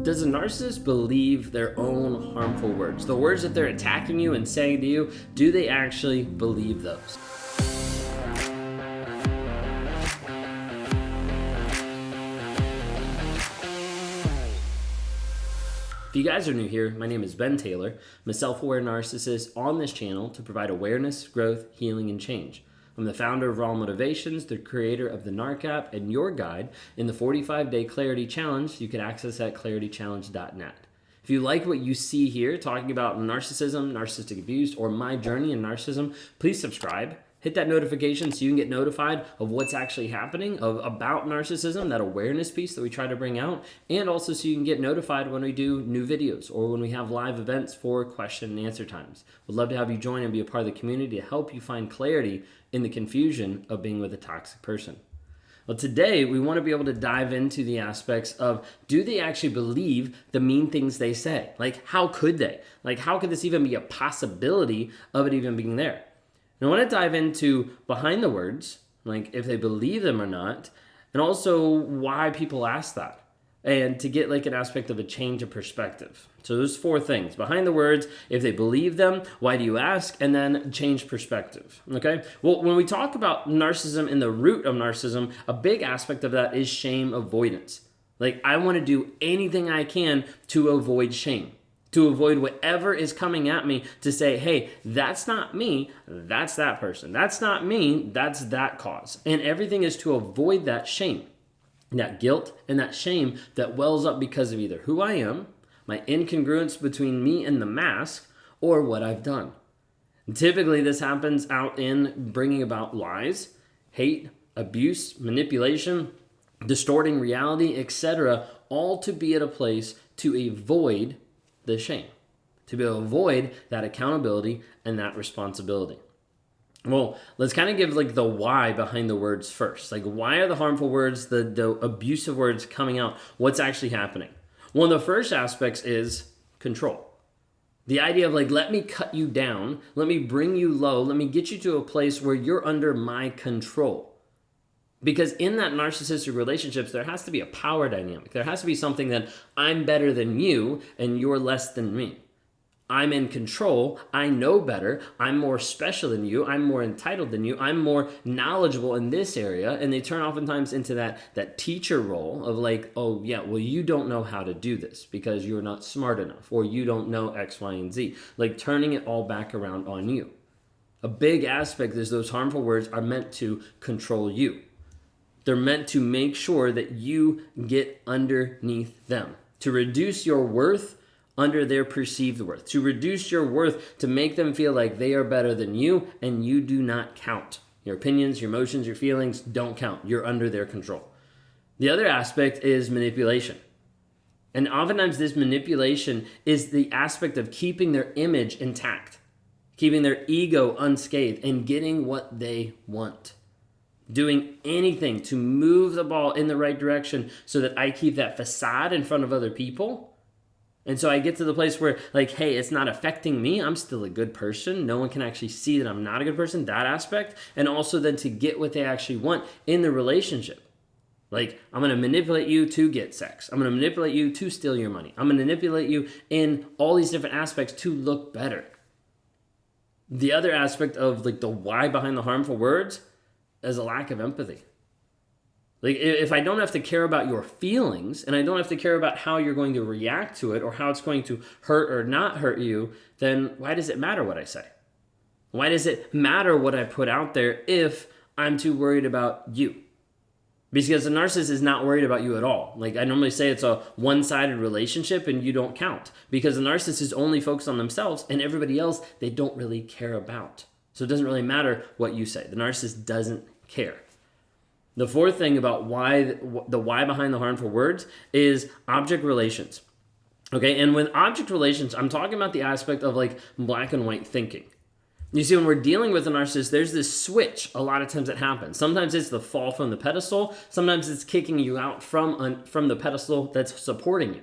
Does a narcissist believe their own harmful words? The words that they're attacking you and saying to you, do they actually believe those? If you guys are new here, my name is Ben Taylor. I'm a self-aware narcissist on this channel to provide awareness, growth, healing, and change. I'm the founder of Raw Motivations, the creator of the NARC app, and your guide in the 45-day Clarity Challenge you can access at claritychallenge.net. If you like what you see here, talking about narcissism, narcissistic abuse, or my journey in narcissism, please subscribe. Hit that notification so you can get notified of what's actually happening about narcissism, that awareness piece that we try to bring out, and also so you can get notified when we do new videos or when we have live events for question and answer times. We'd love to have you join and be a part of the community to help you find clarity in the confusion of being with a toxic person. Well, today we want to be able to dive into the aspects of, do they actually believe the mean things they say? Like, how could they? Like, how could this even be a possibility of it even being there? And I want to dive into behind the words, like if they believe them or not, and also why people ask that, and to get like an aspect of a change of perspective. So those four things: behind the words, if they believe them, why do you ask, and then change perspective. Okay? Well, when we talk about narcissism and the root of narcissism, a big aspect of that is shame avoidance. Like, I want to do anything I can to avoid shame, to avoid whatever is coming at me, to say, hey, that's not me, that's that person. That's not me, that's that cause. And everything is to avoid that shame, that guilt, and that shame that wells up because of either who I am, my incongruence between me and the mask, or what I've done. And typically this happens out in bringing about lies, hate, abuse, manipulation, distorting reality, etc., all to be at a place to avoid the shame, to be able to avoid that accountability and that responsibility. Well, let's kind of give like the why behind the words first. Like, why are the harmful words, the abusive words coming out? What's actually happening? One of the first aspects is control. The idea of like, let me cut you down, let me bring you low, let me get you to a place where you're under my control. Because in that narcissistic relationships, there has to be a power dynamic. There has to be something that I'm better than you and you're less than me. I'm in control. I know better. I'm more special than you. I'm more entitled than you. I'm more knowledgeable in this area. And they turn oftentimes into that teacher role of like, oh yeah, well, you don't know how to do this because you're not smart enough, or you don't know X, Y, and Z. Like, turning it all back around on you. A big aspect is those harmful words are meant to control you. They're meant to make sure that you get underneath them, to reduce your worth under their perceived worth, to reduce your worth, to make them feel like they are better than you and you do not count. Your opinions, your emotions, your feelings don't count. You're under their control. The other aspect is manipulation. And oftentimes this manipulation is the aspect of keeping their image intact, keeping their ego unscathed, and getting what they want. Doing anything to move the ball in the right direction so that I keep that facade in front of other people. And so I get to the place where, like, hey, it's not affecting me. I'm still a good person. No one can actually see that I'm not a good person, that aspect. And also then to get what they actually want in the relationship. Like, I'm going to manipulate you to get sex. I'm going to manipulate you to steal your money. I'm going to manipulate you in all these different aspects to look better. The other aspect of, like, the why behind the harmful words is a lack of empathy. Like, if I don't have to care about your feelings and I don't have to care about how you're going to react to it or how it's going to hurt or not hurt you, then why does it matter what I say? Why does it matter what I put out there if I'm too worried about you? Because the narcissist is not worried about you at all. Like, I normally say it's a one-sided relationship and you don't count, because the narcissist is only focused on themselves and everybody else they don't really care about. So it doesn't really matter what you say. The narcissist doesn't care. The fourth thing about the why behind the harmful words is object relations. Okay, and with object relations, I'm talking about the aspect of like black and white thinking. You see, when we're dealing with a narcissist, there's this switch a lot of times that happens. Sometimes it's the fall from the pedestal. Sometimes it's kicking you out from the pedestal that's supporting you.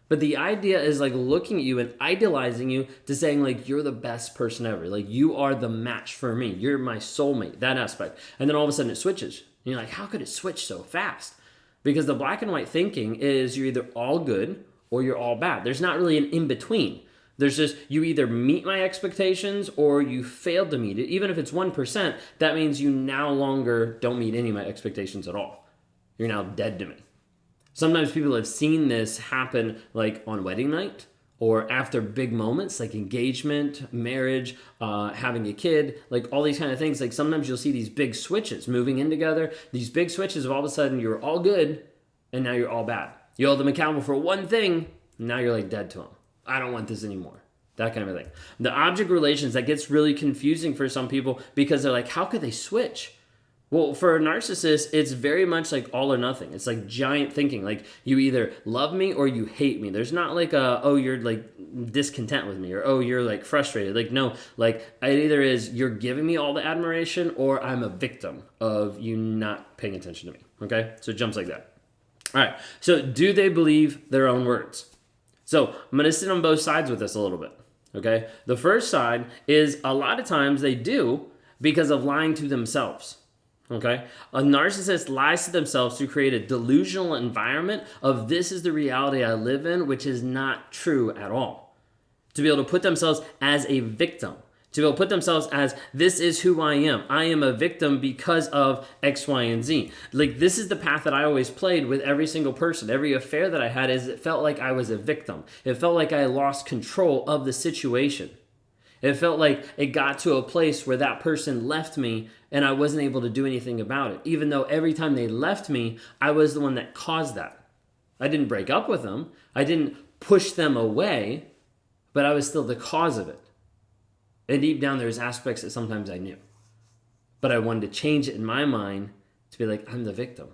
But the idea is like looking at you and idolizing you to saying like, you're the best person ever. Like, you are the match for me. You're my soulmate, that aspect. And then all of a sudden it switches. And you're like, how could it switch so fast? Because the black and white thinking is you're either all good or you're all bad. There's not really an in-between. There's just, you either meet my expectations or you failed to meet it. Even if it's 1%, that means you no longer don't meet any of my expectations at all. You're now dead to me. Sometimes people have seen this happen like on wedding night or after big moments like engagement, marriage, having a kid, like all these kind of things. Like sometimes you'll see these big switches moving in together, these big switches of all of a sudden you're all good and now you're all bad. You hold them accountable for one thing, and now you're like dead to them. I don't want this anymore. That kind of a thing. The object relations, that gets really confusing for some people because they're like, how could they switch? Well, for a narcissist, it's very much like all or nothing. It's like giant thinking. Like you either love me or you hate me. There's not like oh, you're like discontent with me or oh, you're like frustrated. Like no, like it either is you're giving me all the admiration or I'm a victim of you not paying attention to me. Okay? So it jumps like that. All right. So do they believe their own words? So I'm going to sit on both sides with this a little bit. Okay? The first side is a lot of times they do because of lying to themselves. Okay? A narcissist lies to themselves to create a delusional environment of this is the reality I live in, which is not true at all. To be able to put themselves as a victim. To be able to put themselves as this is who I am. I am a victim because of X, Y, and Z. Like this is the path that I always played with every single person. Every affair that I had is it felt like I was a victim. It felt like I lost control of the situation. It felt like it got to a place where that person left me and I wasn't able to do anything about it. Even though every time they left me, I was the one that caused that. I didn't break up with them. I didn't push them away, but I was still the cause of it. And deep down, there's aspects that sometimes I knew. But I wanted to change it in my mind to be like, I'm the victim.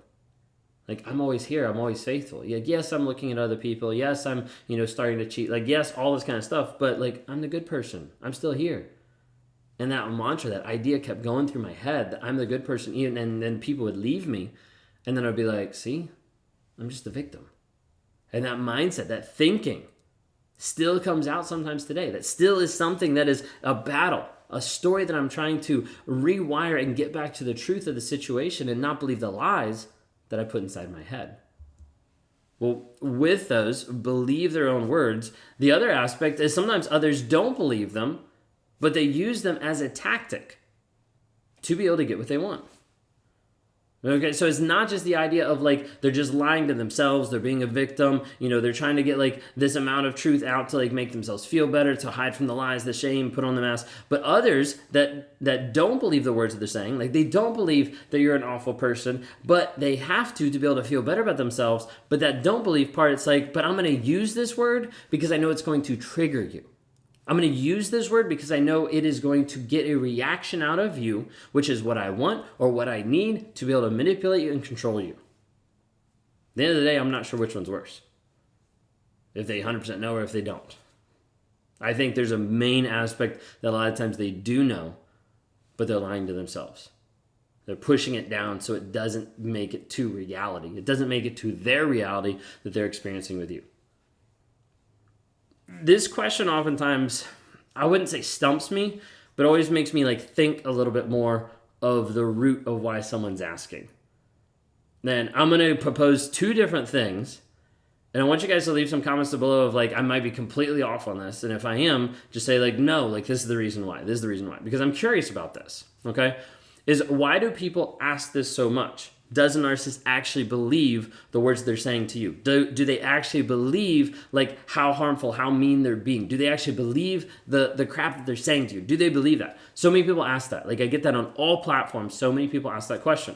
Like, I'm always here. I'm always faithful. Like, yes, I'm looking at other people. Yes, I'm, starting to cheat. Like, yes, all this kind of stuff. But, like, I'm the good person. I'm still here. And that mantra, that idea kept going through my head that I'm the good person. And then people would leave me. And then I'd be like, see, I'm just the victim. And that mindset, that thinking, still comes out sometimes today. That still is something that is a battle, a story that I'm trying to rewire and get back to the truth of the situation and not believe the lies that I put inside my head. Well, with those, believe their own words. The other aspect is sometimes others don't believe them, but they use them as a tactic to be able to get what they want. Okay, so it's not just the idea of like they're just lying to themselves, they're being a victim, they're trying to get like this amount of truth out to like make themselves feel better, to hide from the lies, the shame, put on the mask. But others that don't believe the words that they're saying, like they don't believe that you're an awful person, but they have to be able to feel better about themselves. But that don't believe part, it's like, but I'm going to use this word because I know it's going to trigger you. I'm going to use this word because I know it is going to get a reaction out of you, which is what I want or what I need to be able to manipulate you and control you. At the end of the day, I'm not sure which one's worse. If they 100% know or if they don't. I think there's a main aspect that a lot of times they do know, but they're lying to themselves. They're pushing it down so it doesn't make it to reality. It doesn't make it to their reality that they're experiencing with you. This question oftentimes, I wouldn't say stumps me, but always makes me like think a little bit more of the root of why someone's asking. Then I'm going to propose two different things, and I want you guys to leave some comments below of like, I might be completely off on this, and if I am, just say like, no, like this is the reason why, this is the reason why, because I'm curious about this, okay? Is why do people ask this so much? Does a narcissist actually believe the words they're saying to you? Do they actually believe like how harmful, how mean they're being? Do they actually believe the crap that they're saying to you? Do they believe that? So many people ask that. Like I get that on all platforms. So many people ask that question.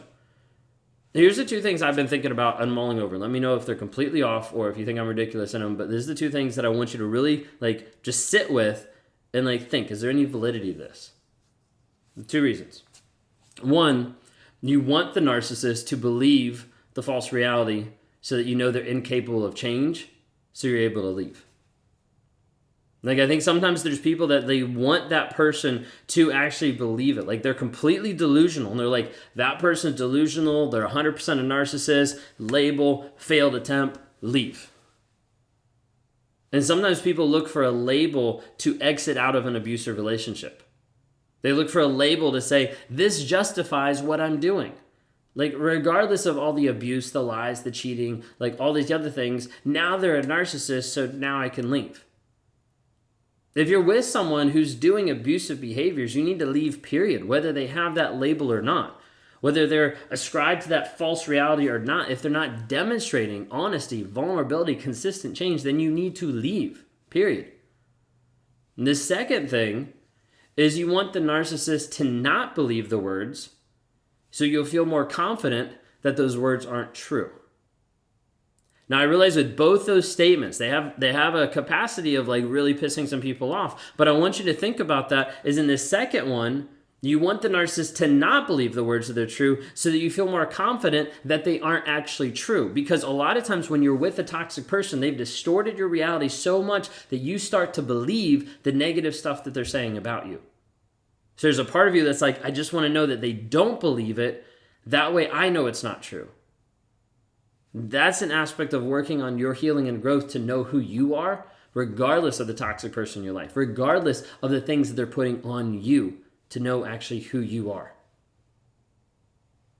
Here's the two things I've been thinking about and mulling over. Let me know if they're completely off or if you think I'm ridiculous in them. But these are the two things that I want you to really like just sit with and like think, is there any validity to this? Two reasons. One, you want the narcissist to believe the false reality so that you know they're incapable of change, so you're able to leave. Like, I think sometimes there's people that they want that person to actually believe it. Like, they're completely delusional, and they're like, that person's delusional, they're 100% a narcissist, label, failed attempt, leave. And sometimes people look for a label to exit out of an abusive relationship. They look for a label to say, this justifies what I'm doing. Like, regardless of all the abuse, the lies, the cheating, like all these other things, now they're a narcissist, so now I can leave. If you're with someone who's doing abusive behaviors, you need to leave, period, whether they have that label or not. Whether they're ascribed to that false reality or not, if they're not demonstrating honesty, vulnerability, consistent change, then you need to leave, period. And the second thing is you want the narcissist to not believe the words, so you'll feel more confident that those words aren't true. Now, I realize with both those statements, they have a capacity of like really pissing some people off. But I want you to think about that is in the second one, you want the narcissist to not believe the words that they're true so that you feel more confident that they aren't actually true. Because a lot of times when you're with a toxic person, they've distorted your reality so much that you start to believe the negative stuff that they're saying about you. So there's a part of you that's like, I just want to know that they don't believe it. That way I know it's not true. That's an aspect of working on your healing and growth to know who you are, regardless of the toxic person in your life, regardless of the things that they're putting on you, to know actually who you are.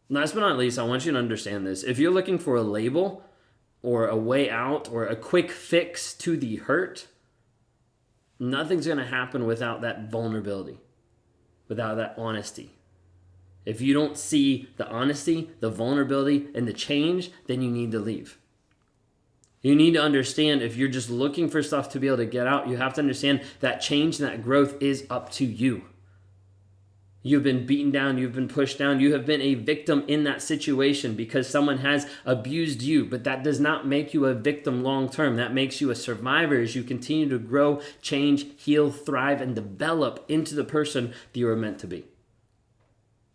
Last but not least, I want you to understand this. If you're looking for a label or a way out or a quick fix to the hurt, nothing's going to happen without that vulnerability, without that honesty. If you don't see the honesty, the vulnerability, and the change, then you need to leave. You need to understand if you're just looking for stuff to be able to get out, you have to understand that change and that growth is up to you. You've been beaten down, you've been pushed down, you have been a victim in that situation because someone has abused you, but that does not make you a victim long term. That makes you a survivor as you continue to grow, change, heal, thrive, and develop into the person that you are meant to be.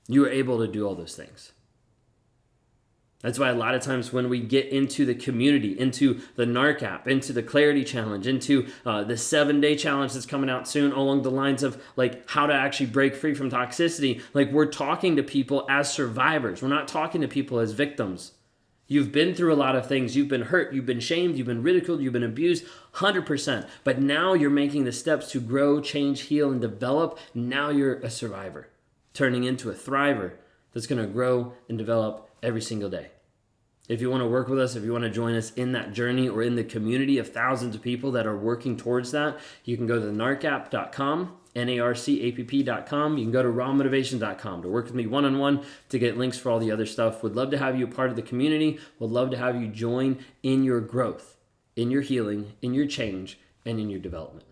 You are able to do all those things. That's why a lot of times when we get into the community, into the NARC app, into the Clarity Challenge, into the 7-day challenge that's coming out soon along the lines of like how to actually break free from toxicity, like we're talking to people as survivors. We're not talking to people as victims. You've been through a lot of things. You've been hurt. You've been shamed. You've been ridiculed. You've been abused 100%. But now you're making the steps to grow, change, heal, and develop. Now you're a survivor, turning into a thriver that's going to grow and develop every single day. If you want to work with us, if you want to join us in that journey or in the community of thousands of people that are working towards that, you can go to narcapp.com, narcapp.com. You can go to rawmotivation.com to work with me one-on-one to get links for all the other stuff. Would love to have you a part of the community. Would love to have you join in your growth, in your healing, in your change, and in your development.